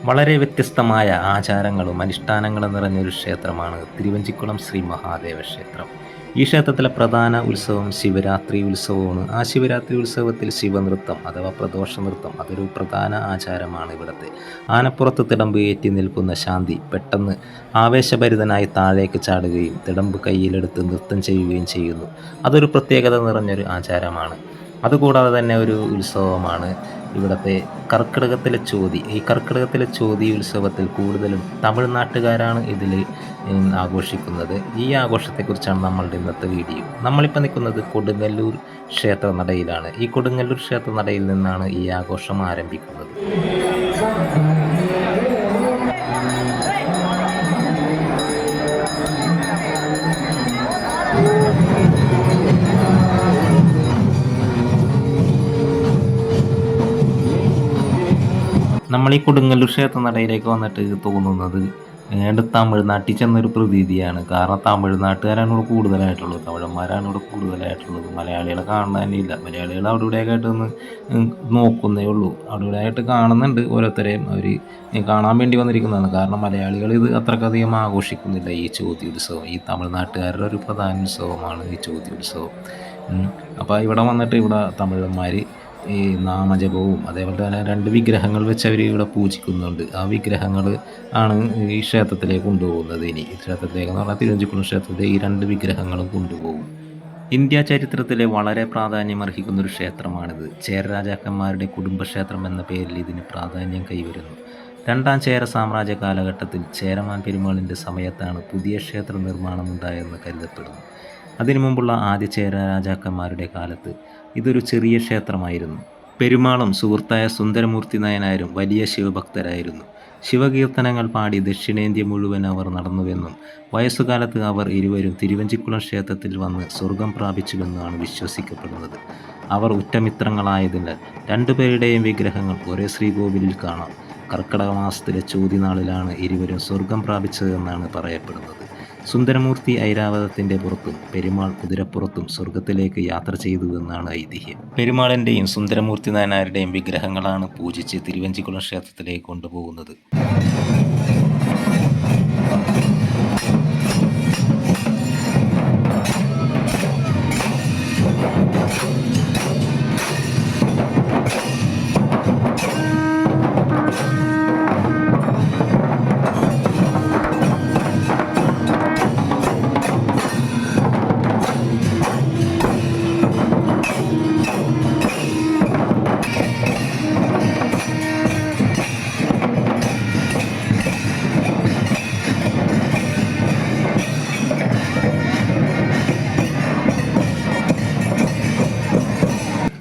വളരെ വ്യത്യസ്തമായ ആചാരങ്ങളും അനുഷ്ഠാനങ്ങളും നിറഞ്ഞൊരു ക്ഷേത്രമാണ് തിരുവഞ്ചിക്കുളം ശ്രീ മഹാദേവ ക്ഷേത്രം. ഈ ക്ഷേത്രത്തിലെ പ്രധാന ഉത്സവം ശിവരാത്രി ഉത്സവമാണ്. ആ ശിവരാത്രി ഉത്സവത്തിൽ ശിവനൃത്തം അഥവാ പ്രദോഷ നൃത്തം അതൊരു പ്രധാന ആചാരമാണ് ഇവിടുത്തെ. ആനപ്പുറത്ത് തിടമ്പ് ഏറ്റി നിൽക്കുന്ന ശാന്തി പെട്ടെന്ന് ആവേശഭരിതനായി താഴേക്ക് ചാടുകയും തിടമ്പ് കയ്യിലെടുത്ത് നൃത്തം ചെയ്യുകയും ചെയ്യുന്നു. അതൊരു പ്രത്യേകത നിറഞ്ഞൊരു ആചാരമാണ്. അതുകൂടാതെ തന്നെ ഒരു ഉത്സവമാണ് ഇവിടുത്തെ കർക്കിടകത്തിലെ ചോതി. ഈ കർക്കിടകത്തിലെ ചോതി ഉത്സവത്തിൽ കൂടുതലും തമിഴ്നാട്ടുകാരാണ് ഇതിൽ ആഘോഷിക്കുന്നത്. ഈ ആഘോഷത്തെക്കുറിച്ചാണ് നമ്മളുടെ ഇന്നത്തെ വീഡിയോ. നമ്മളിപ്പോൾ നിൽക്കുന്നത് കൊടുങ്ങല്ലൂർ ക്ഷേത്രനടയിലാണ്. ഈ കൊടുങ്ങല്ലൂർ ക്ഷേത്രനടയിൽ നിന്നാണ് ഈ ആഘോഷം ആരംഭിക്കുന്നത്. നമ്മൾ ഈ കൊടുങ്ങല്ലൂർ ക്ഷേത്രനടയിലേക്ക് വന്നിട്ട് തോന്നുന്നത് തമിഴ്നാട്ടിൽ ചെന്നൊരു പ്രതീതിയാണ്. കാരണം തമിഴ്നാട്ടുകാരാണ് ഇവിടെ കൂടുതലായിട്ടുള്ളത്, തമിഴന്മാരാണ് ഇവിടെ കൂടുതലായിട്ടുള്ളത്. മലയാളികളെ കാണുന്ന തന്നെ ഇല്ല. മലയാളികൾ അവിടെ ഇവിടെയൊക്കെ ആയിട്ട് ഒന്ന് നോക്കുന്നേ ഉള്ളൂ. അവിടെ ഇവിടെ ആയിട്ട് കാണുന്നുണ്ട് ഓരോരുത്തരെയും. അവർ കാണാൻ വേണ്ടി വന്നിരിക്കുന്നതാണ്. കാരണം മലയാളികൾ ഇത് അത്രക്കധികം ആഘോഷിക്കുന്നില്ല ഈ ചോതി ഉത്സവം. ഈ തമിഴ്നാട്ടുകാരുടെ ഒരു പ്രധാന ഉത്സവമാണ് ഈ ചോതി ഉത്സവം. അപ്പോൾ ഇവിടെ വന്നിട്ട് ഇവിടെ തമിഴന്മാർ ഈ നാമജപവും അതേപോലെ തന്നെ 2 വിഗ്രഹങ്ങൾ വെച്ച് അവർ ഇവിടെ പൂജിക്കുന്നുണ്ട്. ആ വിഗ്രഹങ്ങൾ ആണ് ഈ ക്ഷേത്രത്തിലേക്ക് കൊണ്ടുപോകുന്നത്. ഇനി ക്ഷേത്രത്തിലേക്ക് എന്ന് പറഞ്ഞാൽ തിരുവഞ്ചിക്കുളം ക്ഷേത്രത്തിലെ ഈ 2 വിഗ്രഹങ്ങളും കൊണ്ടുപോകും. ഇന്ത്യ ചരിത്രത്തിലെ വളരെ പ്രാധാന്യമർഹിക്കുന്ന ഒരു ക്ഷേത്രമാണിത്. ചേര രാജാക്കന്മാരുടെ കുടുംബക്ഷേത്രം എന്ന പേരിൽ ഇതിന് പ്രാധാന്യം കൈവരുന്നു. 2ാം ചേര സാമ്രാജ്യ കാലഘട്ടത്തിൽ ചേരമാൻ പെരുമാളിൻ്റെ സമയത്താണ് പുതിയ ക്ഷേത്ര നിർമ്മാണമുണ്ടായതെന്ന് കരുതപ്പെടുന്നു. അതിനു മുമ്പുള്ള ആദ്യ ചേര രാജാക്കന്മാരുടെ കാലത്ത് ഇതൊരു ചെറിയ ക്ഷേത്രമായിരുന്നു. പെരുമാളും സുഹൃത്തായ സുന്ദരമൂർത്തി നായനാരും വലിയ ശിവഭക്തരായിരുന്നു. ശിവകീർത്തനങ്ങൾ പാടി ദക്ഷിണേന്ത്യ മുഴുവൻ അവർ നടന്നുവെന്നും വയസ്സുകാലത്ത് അവർ ഇരുവരും തിരുവഞ്ചിക്കുളം ക്ഷേത്രത്തിൽ വന്ന് സ്വർഗം പ്രാപിച്ചുവെന്നാണ് വിശ്വസിക്കപ്പെടുന്നത്. അവർ ഉറ്റമിത്രങ്ങളായതിനാൽ 2 പേരുടെയും വിഗ്രഹങ്ങൾ ഒരേ ശ്രീകോവിലിൽ കാണാം. കർക്കിടക മാസത്തിലെ ചോതി നാളിലാണ് ഇരുവരും സ്വർഗം പ്രാപിച്ചതെന്നാണ് പറയപ്പെടുന്നത്. സുന്ദരമൂർത്തി ഐരാവതത്തിൻ്റെ പുറത്തും പെരുമാൾ കുതിരപ്പുറത്തും സ്വർഗത്തിലേക്ക് യാത്ര ചെയ്തുവെന്നാണ് ഐതിഹ്യം. പെരുമാളിൻ്റെയും സുന്ദരമൂർത്തി നായനാരുടെയും വിഗ്രഹങ്ങളാണ് പൂജിച്ച് തിരുവഞ്ചിക്കുളം ക്ഷേത്രത്തിലേക്ക് കൊണ്ടുപോകുന്നത്.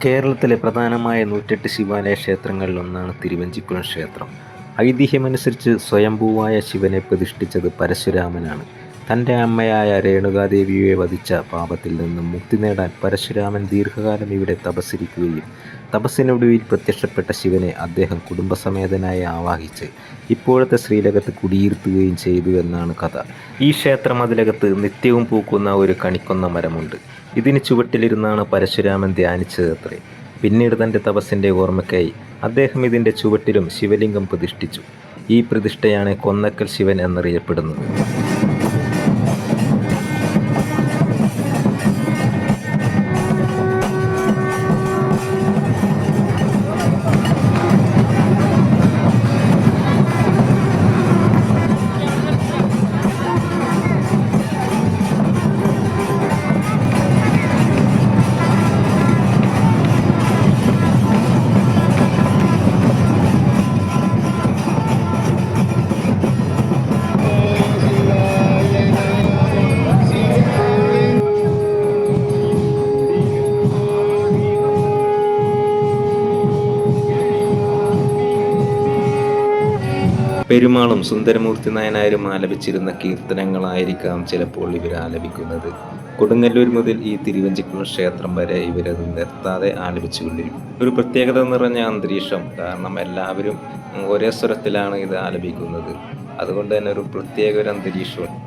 കേരളത്തിലെ പ്രധാനമായ 108 ശിവാലയ ക്ഷേത്രങ്ങളിലൊന്നാണ് തിരുവഞ്ചിക്കുളം ക്ഷേത്രം. ഐതിഹ്യമനുസരിച്ച് സ്വയംഭൂവായ ശിവനെ പ്രതിഷ്ഠിച്ചത് പരശുരാമനാണ്. തൻ്റെ അമ്മയായ രേണുകാദേവിയെ വധിച്ച പാപത്തിൽ നിന്നും മുക്തി നേടാൻ പരശുരാമൻ ദീർഘകാലം ഇവിടെ തപസ്സിരിക്കുകയും തപസ്സിനൊടുവിൽ പ്രത്യക്ഷപ്പെട്ട ശിവനെ അദ്ദേഹം കുടുംബസമേതനായി ആവാഹിച്ച് ഇപ്പോഴത്തെ ശ്രീലകത്ത് കുടിയിരുത്തുകയും ചെയ്തു എന്നാണ് കഥ. ഈ ക്ഷേത്രമതിലകത്ത് നിത്യവും പൂക്കുന്ന ഒരു കണിക്കൊന്ന മരമുണ്ട്. ഇതിന് ചുവട്ടിലിരുന്നാണ് പരശുരാമൻ ധ്യാനിച്ചതത്രേ. പിന്നീട് തൻ്റെ തപസ്സിൻ്റെ ഓർമ്മയ്ക്കായി അദ്ദേഹം ഇതിൻ്റെ ചുവട്ടിലും ശിവലിംഗം പ്രതിഷ്ഠിച്ചു. ഈ പ്രതിഷ്ഠയാണ് കൊന്നക്കൽ ശിവൻ എന്നറിയപ്പെടുന്നത്. പെരുമാളും സുന്ദരമൂർത്തി നായനാരും ആലപിച്ചിരുന്ന കീർത്തനങ്ങളായിരിക്കാം ചിലപ്പോൾ ഇവർ ആലപിക്കുന്നത്. കൊടുങ്ങല്ലൂർ മുതൽ ഈ തിരുവഞ്ചിക്കുളം ക്ഷേത്രം വരെ ഇവരത് നിർത്താതെ ആലപിച്ചുകൊണ്ടിരിക്കും. ഒരു പ്രത്യേകത നിറഞ്ഞ അന്തരീക്ഷം, കാരണം എല്ലാവരും ഒരേ സ്വരത്തിലാണ് ഇത് ആലപിക്കുന്നത്. അതുകൊണ്ട് തന്നെ ഒരു പ്രത്യേക ഒരു അന്തരീക്ഷമാണ്.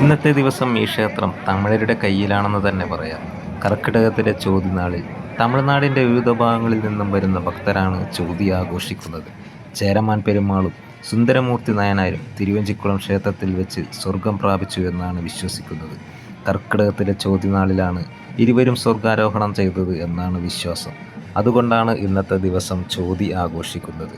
ഇന്നത്തെ ദിവസം ഈ ക്ഷേത്രം തമിഴരുടെ കയ്യിലാണെന്ന് തന്നെ പറയാം. കർക്കിടകത്തിലെ ചോതിനാളിൽ തമിഴ്നാടിൻ്റെ വിവിധ ഭാഗങ്ങളിൽ നിന്നും വരുന്ന ഭക്തരാണ് ചോതി ആഘോഷിക്കുന്നത്. ചേരമാൻ പെരുമാളും സുന്ദരമൂർത്തി നായനാരും തിരുവഞ്ചിക്കുളം ക്ഷേത്രത്തിൽ വെച്ച് സ്വർഗം പ്രാപിച്ചു എന്നാണ് വിശ്വസിക്കുന്നത്. കർക്കിടകത്തിലെ ചോതിനാളിലാണ് ഇരുവരും സ്വർഗാരോഹണം ചെയ്തത് എന്നാണ് വിശ്വാസം. അതുകൊണ്ടാണ് ഇന്നത്തെ ദിവസം ചോതി ആഘോഷിക്കുന്നത്.